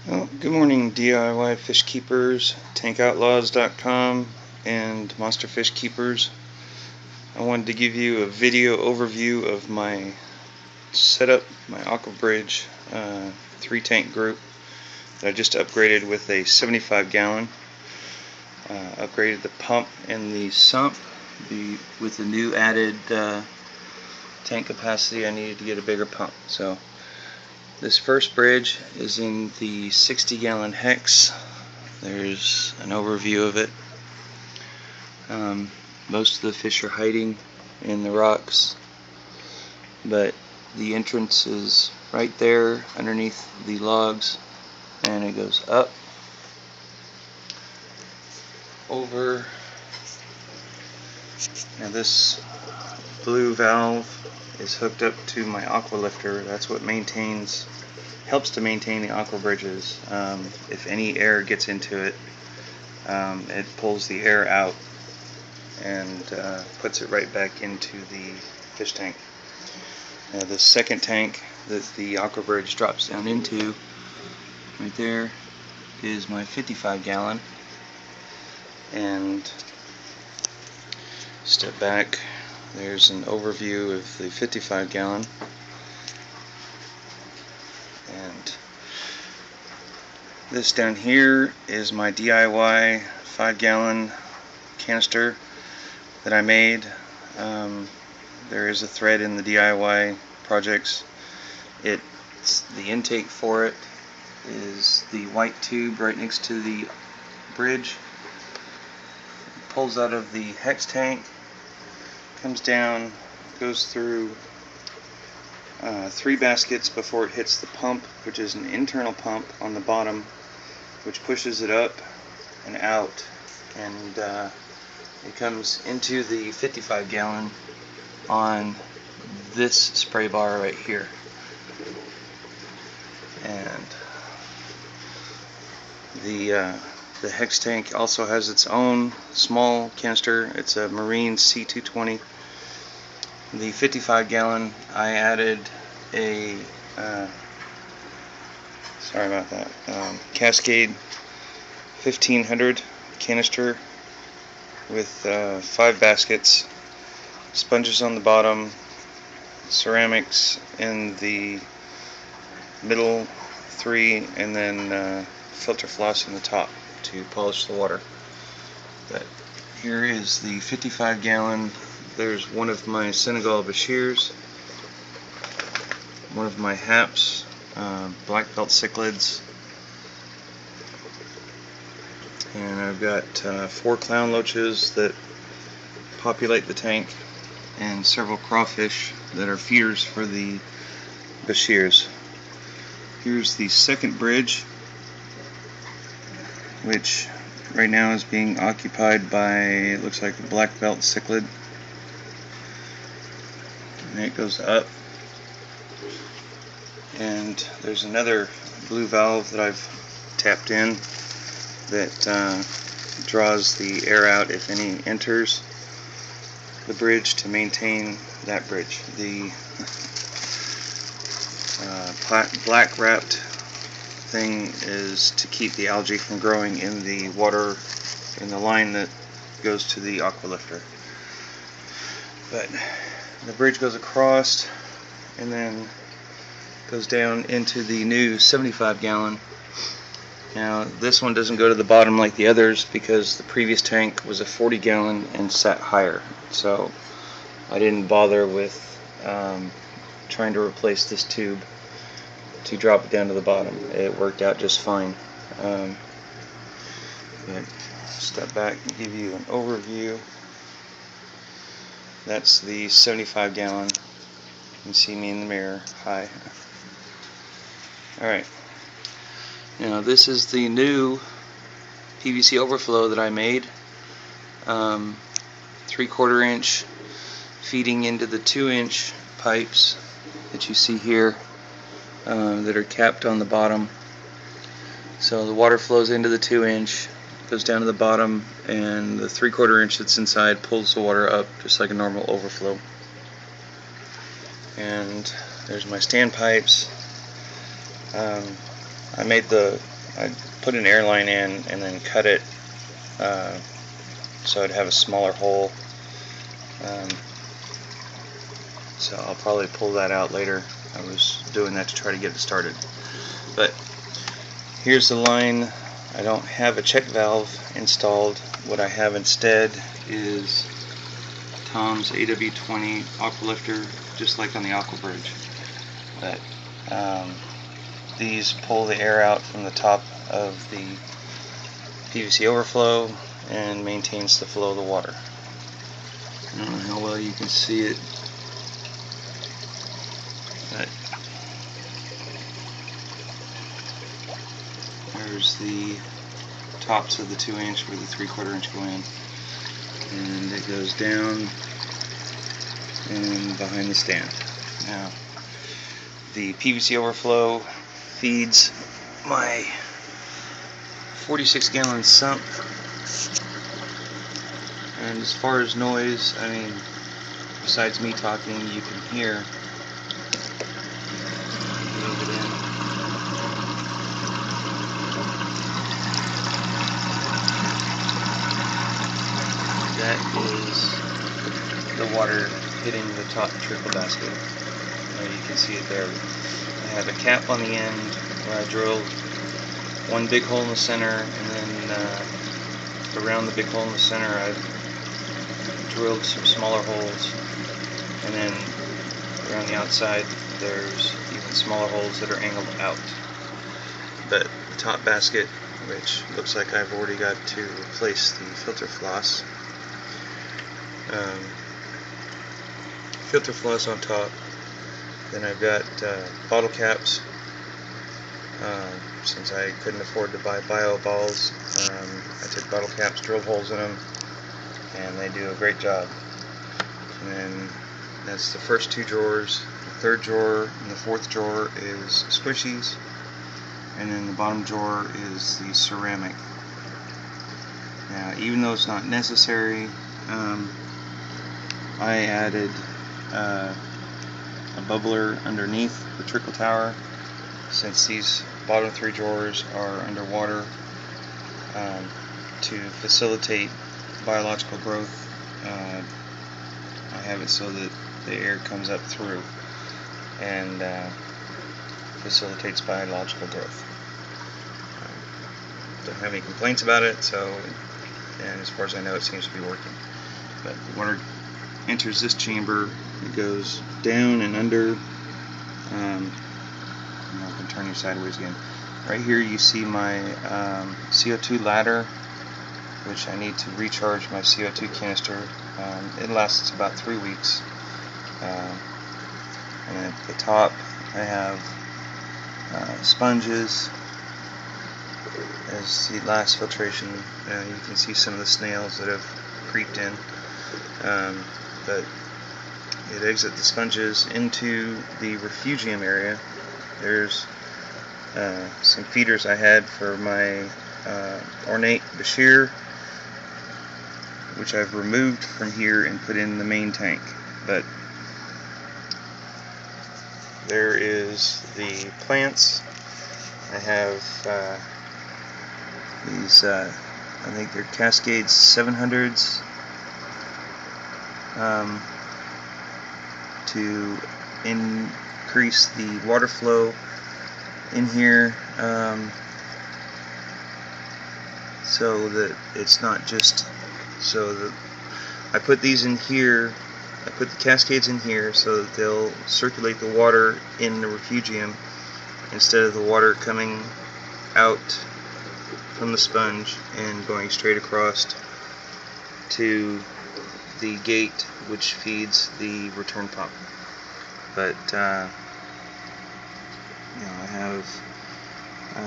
Well, good morning DIY fish keepers, tankoutlaws.com and monster fish keepers. I wanted to give you a video overview of my setup, my Aqua Bridge 3-tank group that I just upgraded with a 75-gallon. Upgraded the pump and the sump with the new added tank capacity. I needed to get a bigger pump. So this first bridge is in the 60-gallon hex. There's an overview of it. Most of the fish are hiding in the rocks, but the entrance is right there underneath the logs, and it goes up, over. Now this blue valve is hooked up to my aqua lifter. That's what helps to maintain the aqua bridges. If any air gets into it, it pulls the air out and puts it right back into the fish tank. Now the second tank that the aqua bridge drops down into, right there, is my 55-gallon. And step back, there's an overview of the 55-gallon. And this down here is my DIY 5-gallon canister that I made. There is a thread in the DIY projects. The intake for it is the white tube right next to the bridge. It pulls out of the hex tank, comes down, goes through 3 baskets before it hits the pump, which is an internal pump on the bottom, which pushes it up and out, and it comes into the 55-gallon on this spray bar right here. And the hex tank also has its own small canister. It's a Marine C220. The 55-gallon, I added a Cascade 1500 canister with 5 baskets, sponges on the bottom, ceramics in the middle 3, and then filter floss in the top to polish the water. But here is the 55-gallon. There's one of my Senegal Bashirs, one of my Haps, black belt cichlids, and I've got 4 clown loaches that populate the tank, and several crawfish that are feeders for the Bashirs. Here's the second bridge, which right now is being occupied by, it looks like, a black belt cichlid. And it goes up, and there's another blue valve that I've tapped in that draws the air out if any enters the bridge to maintain that bridge. The black wrapped thing is to keep the algae from growing in the water in the line that goes to the aqua lifter. But the bridge goes across and then goes down into the new 75-gallon. Now this one doesn't go to the bottom like the others because the previous tank was a 40-gallon and sat higher, so I didn't bother with trying to replace this tube to drop it down to the bottom. It worked out just fine. But step back and give you an overview. That's the 75-gallon. You can see me in the mirror. Hi. Alright. Now this is the new PVC overflow that I made. 3/4 inch feeding into the 2-inch pipes that you see here that are capped on the bottom. So the water flows into the 2-inch, goes down to the bottom, and the 3/4 inch that's inside pulls the water up just like a normal overflow. And there's my standpipes. I made the I'd put an air line in and then cut it so I'd have a smaller hole. So I'll probably pull that out later. I was doing that to try to get it started. But here's the line. I don't have a check valve installed. What I have instead is Tom's AW20 aqua lifter, just like on the Aqua Bridge. But these pull the air out from the top of the PVC overflow and maintains the flow of the water. I don't know how well you can see it, but there's the tops of the 2-inch where the 3/4 inch go in, and it goes down and behind the stand. Now the PVC overflow feeds my 46-gallon sump, and as far as noise, I mean, besides me talking, you can hear. That is the water hitting the top trickle basket. You can see it there. I have a cap on the end where I drilled one big hole in the center, and then around the big hole in the center I've drilled some smaller holes, and then around the outside there's even smaller holes that are angled out. But the top basket, which looks like I've already got to replace the filter floss, on top. Then I've got bottle caps. Since I couldn't afford to buy bio balls, I took bottle caps, drilled holes in them, and they do a great job. And then that's the first 2 drawers. The 3rd drawer and the 4th drawer is squishies, and then the bottom drawer is the ceramic. Now, even though it's not necessary, I added a bubbler underneath the trickle tower, since these bottom 3 drawers are underwater, to facilitate biological growth. I have it so that the air comes up through and facilitates biological growth. Don't have any complaints about it, and as far as I know, it seems to be working. But the water enters this chamber, it goes down and under. I can turn you sideways again. Right here you see my CO2 ladder, which I need to recharge my CO2 canister. It lasts about 3 weeks. And at the top I have sponges as the last filtration. You can see some of the snails that have creeped in. But it exits the sponges into the refugium area. There's some feeders I had for my ornate Bashir, which I've removed from here and put in the main tank. But there is the plants. I have these, I think they're Cascade 700s, to increase the water flow in here, so that it's not just, so that I put these in here, I put the cascades in here so that they'll circulate the water in the refugium instead of the water coming out from the sponge and going straight across to the gate which feeds the return pump. But I have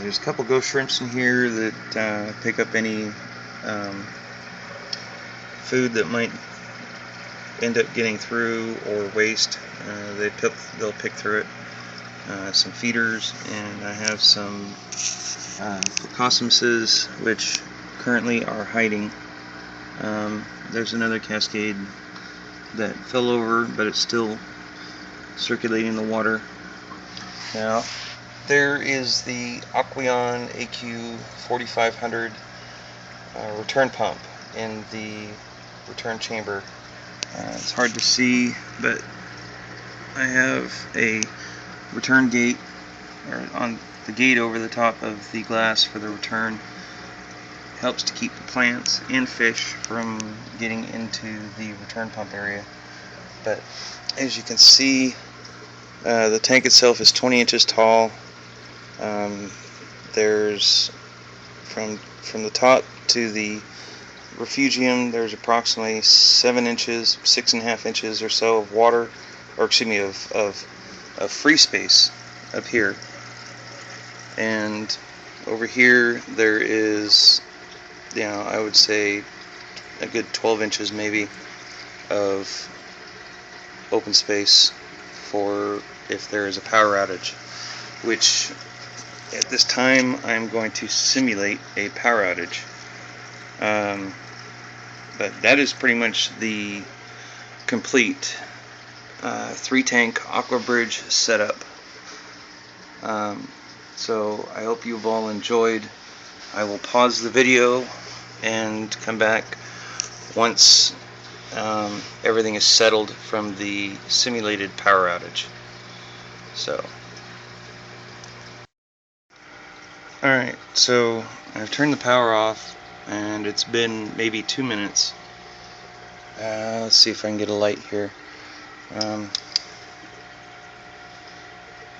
there's a couple ghost shrimps in here that pick up any food that might end up getting through or waste. They'll pick through it. Some feeders, and I have some cosmoses which currently are hiding. There's another cascade that fell over, but it's still circulating the water. Now, there is the Aqueon AQ 4500 return pump in the return chamber. It's hard to see, but I have a return gate, or on the gate over the top of the glass for the return. Helps to keep the plants and fish from getting into the return pump area. But as you can see, the tank itself is 20 inches tall. There's from the top to the refugium, there's approximately 7 inches, 6.5 inches or so of water, or excuse me, of free space up here. And over here there is, I would say a good 12 inches maybe of open space for if there is a power outage, which at this time I'm going to simulate a power outage. But that is pretty much the complete 3-tank Aqua Bridge setup. So I hope you've all enjoyed. I will pause the video and come back once everything is settled from the simulated power outage. So, alright, so I've turned the power off and it's been maybe 2 minutes. Let's see if I can get a light here.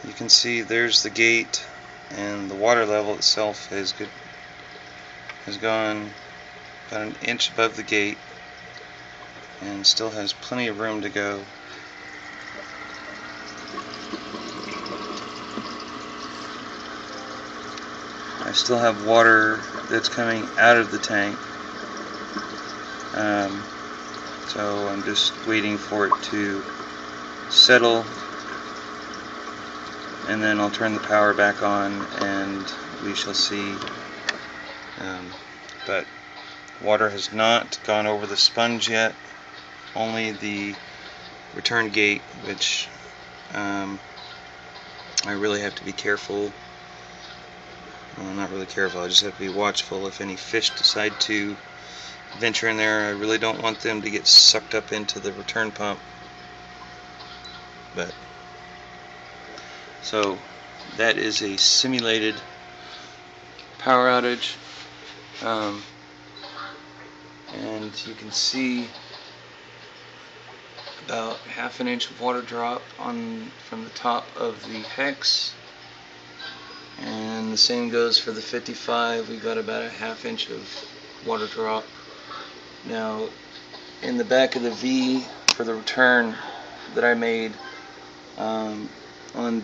You can see there's the gate, and the water level itself has gone about an inch above the gate and still has plenty of room to go. I still have water that's coming out of the tank, so I'm just waiting for it to settle, and then I'll turn the power back on and we shall see. But water has not gone over the sponge yet, only the return gate, which I really have to be careful. Well, not really careful, I just have to be watchful. If any fish decide to venture in there, I really don't want them to get sucked up into the return pump. But so that is a simulated power outage, and you can see about ½ an inch of water drop from the top of the hex, and the same goes for the 55. We got about a ½ inch of water drop. Now in the back of the V for the return that I made, on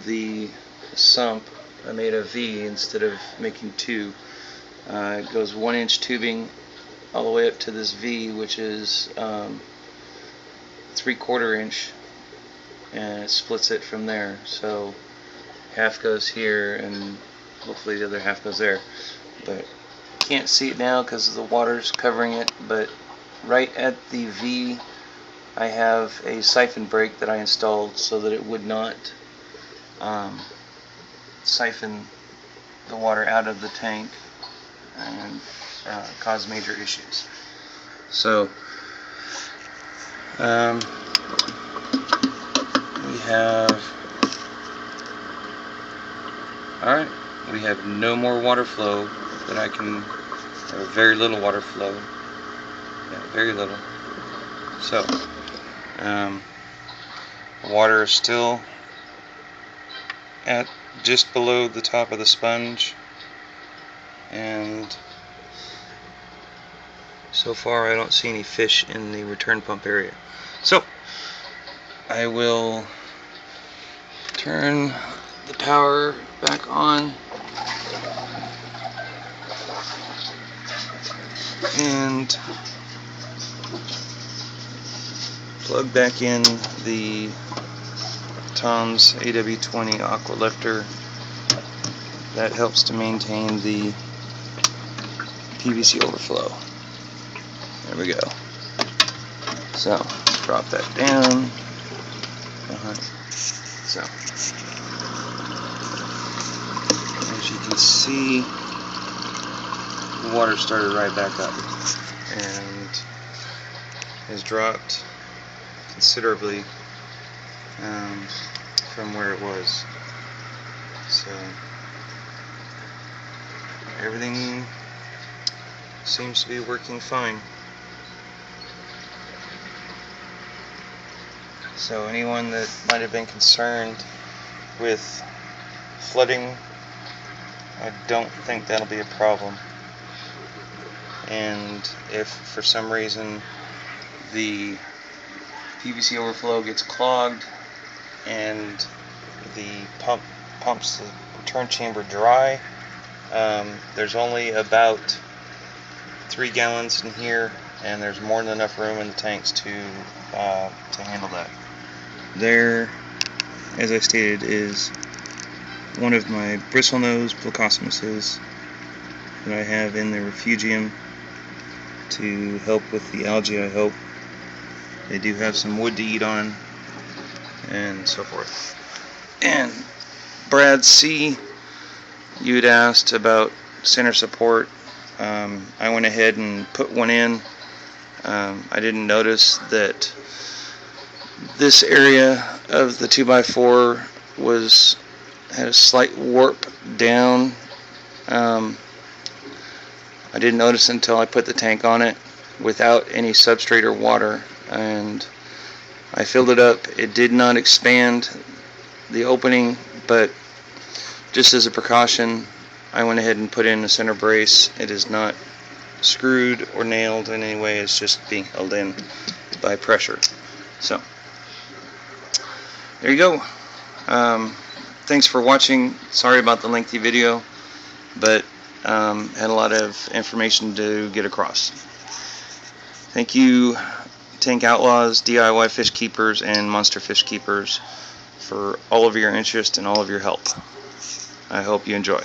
the sump, I made a V instead of making 2. It goes 1 inch tubing all the way up to this V, which is 3/4 inch, and it splits it from there. So half goes here and hopefully the other half goes there, but can't see it now because the water's covering it. But right at the V I have a siphon break that I installed so that it would not siphon the water out of the tank and cause major issues. So we have no more water flow that I can, or very little water flow. Yeah, very little. So water is still at just below the top of the sponge, and so far I don't see any fish in the return pump area. So I will turn the power back on and plug back in the Tom's AW20 Aqua Lifter. That helps to maintain the PVC overflow. There we go. So drop that down. So As you can see, the water started right back up and has dropped considerably from where it was. So everything seems to be working fine. So anyone that might have been concerned with flooding, I don't think that'll be a problem. And if for some reason the PVC overflow gets clogged and the pumps the return chamber dry, there's only about 3 gallons in here, and there's more than enough room in the tanks to handle that. There, as I stated, is one of my bristlenose plecostomuses that I have in the refugium to help with the algae, I hope. They do have some wood to eat on and so forth. And Brad C., you had asked about center support. I went ahead and put one in. I didn't notice that this area of the 2x4 had a slight warp down. I didn't notice until I put the tank on it without any substrate or water, and I filled it up. It did not expand the opening, but just as a precaution, I went ahead and put in a center brace. It is not screwed or nailed in any way, it's just being held in by pressure. So there you go. Thanks for watching. Sorry about the lengthy video, but had a lot of information to get across. Thank you, Tank Outlaws, DIY Fish Keepers, and Monster Fish Keepers, for all of your interest and all of your help. I hope you enjoy.